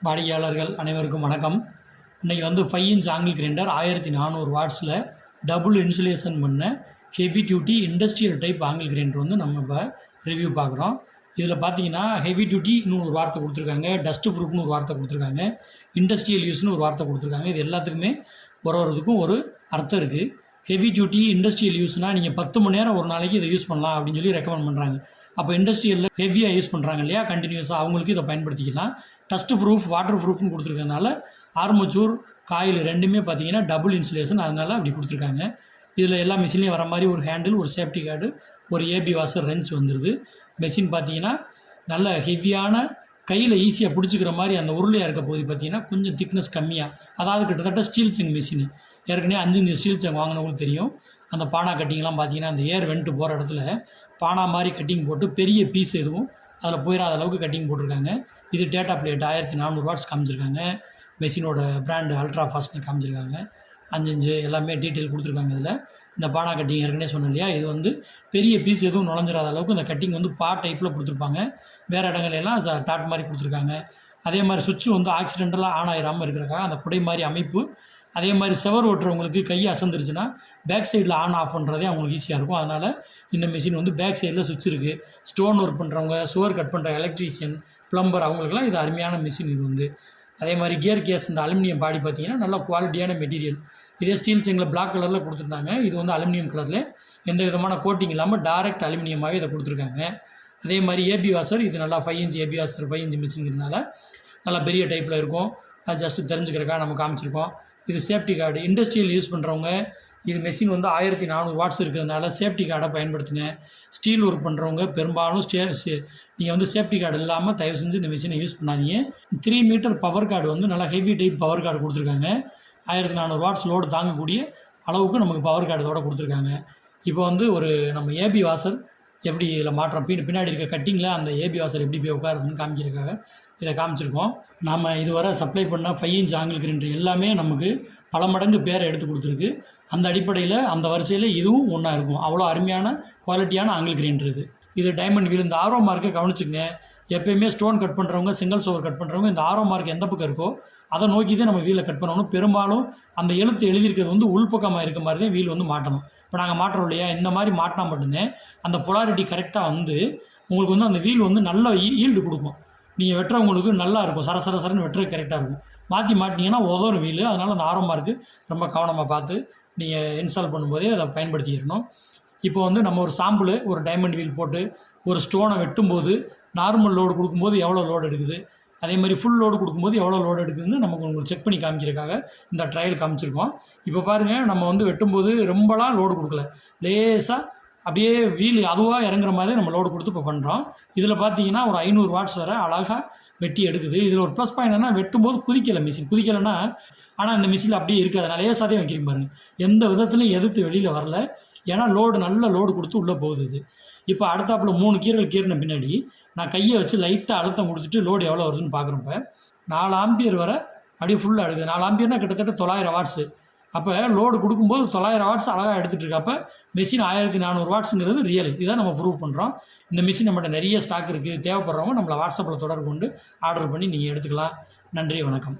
வாடிக்கையாளர்கள் அனைவருக்கும் வணக்கம். இன்றைக்கி வந்து 5 இன்ச் ஆங்கிள் கிரைண்டர் 1400 வாட்ஸில் டபுள் இன்சுலேஷன் பண்ண heavy duty industrial type angle grinder வந்து நம்ம இப்போ ரிவ்யூ பார்க்குறோம். இதில் பார்த்தீங்கன்னா ஹெவி டியூட்டி இன்னும் ஒரு வார்த்தை கொடுத்துருக்காங்க, டஸ்ட் ப்ரூஃப்னு ஒரு வார்த்தை கொடுத்துருக்காங்க, இண்டஸ்ட்ரியல் யூஸ்னு ஒரு வார்த்தை கொடுத்துருக்காங்க. இது எல்லாத்துக்குமே ஒரு ஒரு அர்த்தம் இருக்குது. ஹெவி டியூட்டி இண்டஸ்ட்ரியல் யூஸ்னால் நீங்கள் 10 மணி நேரம் ஒரு நாளைக்கு இதை யூஸ் பண்ணலாம் அப்படின்னு சொல்லி ரெக்கமெண்ட் பண்ணுறாங்க. அப்போ இண்டஸ்ட்ரியலில் ஹெவியாக யூஸ் பண்ணுறாங்க இல்லையா, கண்டினியூஸாக அவங்களுக்கு இதை பயன்படுத்திக்கலாம். டஸ்ட் ப்ரூஃப் வாட்டர் ப்ரூஃப்னு கொடுத்துருக்கனால ஆர்மச்சூர் காயில் ரெண்டுமே பார்த்தீங்கன்னா டபுள் இன்சுலேஷன், அதனால் அப்படி கொடுத்துருக்காங்க. இதில் எல்லா மிஷின்லேயும் வர மாதிரி ஒரு ஹேண்டில், ஒரு சேஃப்டி கார்டு, ஒரு ஏபி வாசர் ரெஞ்ச் வந்துடுது. மெஷின் பார்த்தீங்கன்னா நல்ல ஹெவியான கையில் ஈஸியாக பிடிச்சிக்கிற மாதிரி அந்த உருளையாக இருக்க போது பார்த்தீங்கன்னா கொஞ்சம் திக்னஸ் கம்மியாக, அதாவது கிட்டத்தட்ட ஸ்டீல் செங் மிஷின். ஏற்கனவே 5 இன்ச் ஸ்டீல் செங் வாங்கினவங்களுக்கு தெரியும். அந்த பானா கட்டிங்லாம் பார்த்தீங்கன்னா அந்த ஏர் வெண்ட்டு போகிற இடத்துல பானா மாதிரி கட்டிங் போட்டு பெரிய பீஸ் எதுவும் அதில் போயிடாத அளவுக்கு கட்டிங் போட்டிருக்காங்க. இது டேட்டா பிளேட் 1400 வாட்ஸ் காமிச்சிருக்காங்க. மெஷினோட பிராண்டு அல்ட்ரா ஃபாஸ்ட்னு காமிச்சிருக்காங்க. 5 இன்ச்சு எல்லாமே டீட்டெயில் கொடுத்துருக்காங்க. இதில் இந்த பானா கட்டிங் ஏற்கனவே சொன்னேன் இல்லையா, இது வந்து பெரிய பீஸ் எதுவும் நுழைஞ்சிடாத அளவுக்கு இந்த கட்டிங் வந்து டைப்பில் கொடுத்துருப்பாங்க. வேறு இடங்களெல்லாம் டாட் மாதிரி கொடுத்துருக்காங்க. அதே மாதிரி சுவிட்சு வந்து ஆக்சிடென்டலாக ஆன் ஆகிடாமல் இருக்கிறக்காக அந்த குடை மாதிரி அமைப்பு. அதே மாதிரி செவர் ஓட்டுறவங்களுக்கு கை அசந்துருச்சுன்னா பேக் சைடில் ஆன் ஆஃப் பண்ணுறதே அவங்களுக்கு ஈஸியாக இருக்கும். அதனால் இந்த மிஷின் வந்து பேக் சைடில் சுவிட்ச் இருக்குது. ஸ்டோன் ஒர்க் பண்ணுறவங்க, சுவர் கட் பண்ணுற எலக்ட்ரீஷியன், ப்ளம்பர் அவங்களுக்குலாம் இது அருமையான மிஷின் இது வந்து. அதே மாதிரி கியர் கேஸ் இந்த அலுமினியம் பாடி பார்த்திங்கன்னா நல்ல குவாலிட்டியான மெட்டீரியல். இதே ஸ்டீல் செங்கில் பிளாக் கலரில் கொடுத்துருந்தாங்க. இது வந்து அலுமினியம் கலரில் எந்த விதமான கோட்டிங் இல்லாமல் டைரக்ட் அலுமினியமாகவே இதை கொடுத்துருக்காங்க. அதே மாதிரி ஏபி வாசர், இது நல்லா 5 இன்ச் ஏபி வாசர் 5 இன்ச் மிஷின்கிறதுனால நல்லா பெரிய டைப்பில் இருக்கும். அது ஜஸ்ட்டு தெரிஞ்சுக்கிறக்காக நம்ம காமிச்சிருக்கோம். இது சேஃப்டி கார்டு. இண்டஸ்ட்ரியல் யூஸ் பண்ணுறவங்க இது மெஷின் வந்து 1400 வாட்ஸ் இருக்கிறதுனால சேஃப்டி கார்டை பயன்படுத்துங்க. ஸ்டீல் ஒர்க் பண்ணுறவங்க பெரும்பாலும் நீங்கள் வந்து சேஃப்டி கார்டு இல்லாமல் தயவு செஞ்சு இந்த மிஷினை யூஸ் பண்ணாதீங்க. 3 மீட்டர் பவர் கார்டு வந்து நல்லா ஹெவி டைப் பவர் கார்டு கொடுத்துருக்காங்க. 1400 வாட்ஸ் லோடு தாங்கக்கூடிய அளவுக்கு நமக்கு பவர் கார்டு இதோட கொடுத்துருக்காங்க. இப்போ வந்து ஒரு நம்ம ஏபி வாசர் எப்படி இதில் மாற்றம் பின்னாடி இருக்க கட்டிங்கில் அந்த ஏபி வாசர் எப்படி போய் உட்காருதுன்னு காமிக்கிறதுக்காக இதை காமிச்சிருக்கோம். நாம் இதுவரை சப்ளை பண்ண 5 இன்ச் ஆங்கிள் கிரைண்டர் எல்லாமே நமக்கு பல மடங்கு பேரை எடுத்து கொடுத்துருக்கு. அந்த அடிப்படையில் அந்த வரிசையில் இதுவும் ஒன்றா இருக்கும். அவ்வளோ அருமையான குவாலிட்டியான ஆங்கிள் கிரைண்டர் இது. இது டைமண்ட் வீல். இந்த ஆரோ மார்க்கை கவனிச்சுங்க. எப்போயுமே ஸ்டோன் கட் பண்ணுறவங்க, சிங்கிள் சோவர் கட் பண்ணுறவங்க இந்த ஆரோ மார்க் எந்த பக்கம் இருக்கோ அதை நோக்கி தான் நம்ம வீலை கட் பண்ணணும். பெரும்பாலும் அந்த எழுத்து எழுதியிருக்கிறது வந்து உள்பக்கமாக இருக்க மாதிரி தான் வீல் வந்து மாட்டணும். இப்போ நாங்கள் மாட்டுறோம் இல்லையா, இந்த மாதிரி மாட்டினா மட்டும்தான் அந்த பொலாரிட்டி கரெக்டாக வந்து உங்களுக்கு வந்து அந்த வீல் வந்து நல்ல ஈல்டு கொடுக்கும். நீங்கள் வெட்டுறவங்களுக்கு நல்லா இருக்கும், சரசரன்னு வெட்டுறது கரெக்டாக இருக்கும். மாற்றி மாட்டினீங்கன்னா உதவும் வீல். அதனால் அந்த ஆரமாக இருக்குது, ரொம்ப கவனமாக பார்த்து நீங்கள் இன்ஸ்டால் பண்ணும்போதே அதை பயன்படுத்திக்கிறணும். இப்போ வந்து நம்ம ஒரு சாம்பிள் ஒரு டைமண்ட் வீல் போட்டு ஒரு ஸ்டோனை வெட்டும்போது நார்மல் லோடு கொடுக்கும்போது எவ்வளோ லோடு எடுக்குது, அதே மாதிரி ஃபுல் லோடு கொடுக்கும்போது எவ்வளோ லோடு எடுக்குதுன்னு நமக்கு உங்களுக்கு செக் பண்ணி காமிக்கிறதுக்காக இந்த ட்ரையல் காமிச்சிருக்கோம். இப்போ பாருங்கள், நம்ம வந்து வெட்டும்போது ரொம்பலாம் லோடு கொடுக்கல, லேசாக அப்படியே வீல் அதுவாக இறங்குற மாதிரி நம்ம லோடு கொடுத்து இப்போ பண்ணுறோம். இதில் பார்த்தீங்கன்னா ஒரு 500 வாட்ஸ் வரை அழகாக வெட்டி எடுக்குது. இதில் ஒரு ப்ளஸ் பாயிண்ட் என்ன, வெட்டும்போது குதிக்கலை மிஷின். குதிக்கலைன்னா ஆனால் இந்த மிஷினில் அப்படியே இருக்குது. அதனால் லேசாதே வைக்கிறீங்க பாருங்கள், எந்த விதத்துலையும் எதிர்த்து வெளியில் வரல. ஏன்னா நல்ல லோடு கொடுத்து உள்ளே போகுது இது. இப்போ அடுத்தாப்பில் 3 கீரல் கீறின பின்னாடி நான் கையை வச்சு லைட்டாக அழுத்தம் கொடுத்துட்டு லோடு எவ்வளோ வருதுன்னு பார்க்குறப்ப 4 ஆம்பியர் வரை அப்படியே ஃபுல்லாக எடுக்குது. 4 ஆம்பியர்னால் கிட்டத்தட்ட 900 வாட்ஸு. அப்போ லோடு கொடுக்கும்போது 900 வாட்ஸ் அழகாக எடுத்துகிட்டு இருக்கப்போ மெஷின் 1400 வாட்ஸுங்கிறது ரியல். இதை நம்ம ப்ரூவ் பண்ணுறோம். இந்த மிஷின் நம்மகிட்ட நிறைய ஸ்டாக் இருக்குது. தேவைப்படுறவங்க நம்மளை வாட்ஸ்அப்பில் தொடர்பு கொண்டு ஆர்டர் பண்ணி நீங்கள் எடுத்துக்கலாம். நன்றி, வணக்கம்.